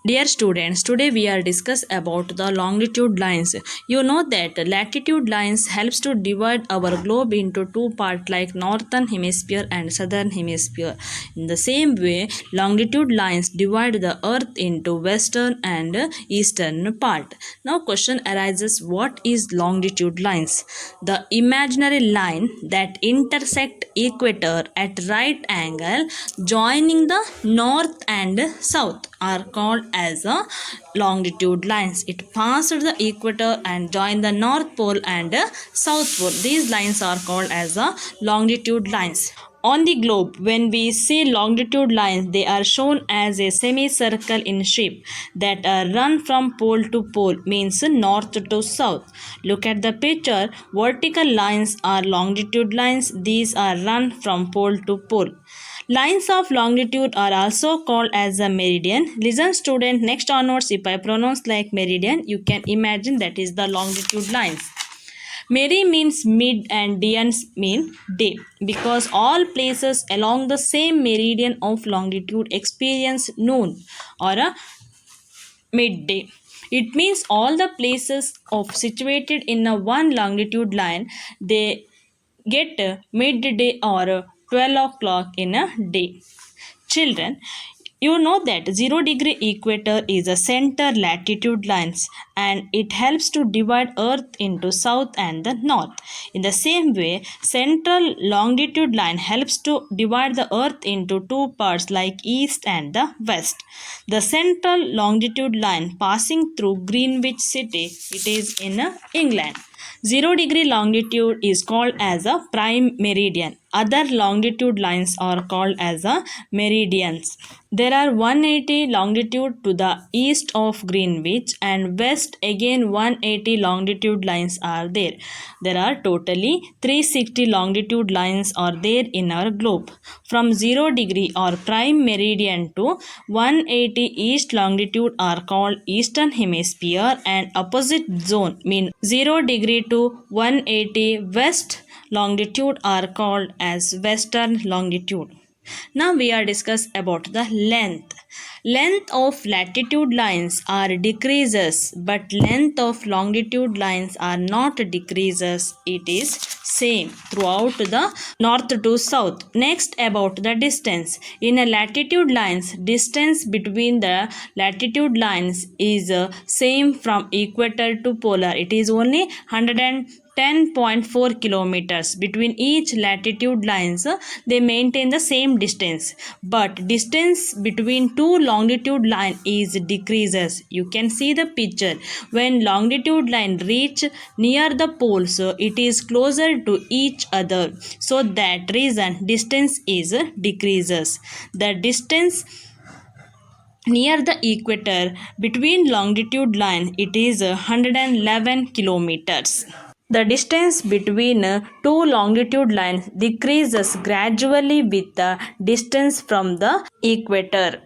Dear students, today we are discuss about the longitude lines. You know that latitude lines helps to divide our globe into two parts like northern hemisphere and southern hemisphere. In the same way, longitude lines divide the earth into western and eastern part. Now question arises, what is longitude lines? The imaginary line that intersect equator at right angle joining the north and south are called as a longitude lines. It passed the equator and joined the north pole and south pole. These lines are called as a longitude lines. On the globe, when we see longitude lines, they are shown as a semicircle in shape that are run from pole to pole, means north to south. Look at the picture. Vertical lines are longitude lines. These are run from pole to pole. Lines of longitude are also called as a meridian. Listen student, next onwards if I pronounce like meridian, you can imagine that is the longitude lines. Meri means mid and dians mean day because all places along the same meridian of longitude experience noon or a midday. It means all the places of situated in a one longitude line they get midday or 12 o'clock in a day. Children, you know that 0 degree equator is a center latitude lines and it helps to divide earth into south and the north. In the same way, central longitude line helps to divide the earth into two parts like east and the west. The central longitude line passing through Greenwich city, it is in England. 0 degree longitude is called as a prime meridian. Other longitude lines are called as a meridians. There are 180 longitude to the east of Greenwich and west again 180 longitude lines are there. There are totally 360 longitude lines are there in our globe. From 0 degree or prime meridian to 180 east longitude are called eastern hemisphere and opposite zone mean 0 degree to 180 west longitude are called as western longitude. Now we are discuss about the length. Length of latitude lines are decreases but length of longitude lines are not decreases. It is same throughout the north to south. Next about the distance. In a latitude lines, distance between the latitude lines is same from equator to polar. It is only 110.4 kilometers between each latitude lines. They maintain the same distance, but distance between two longitude line is decreases. You can see the picture. When longitude line reach near the poles, it is closer to each other, so that reason distance is decreases. The distance near the equator between longitude line, it is 111 kilometers. The distance between two longitude lines decreases gradually with the distance from the equator.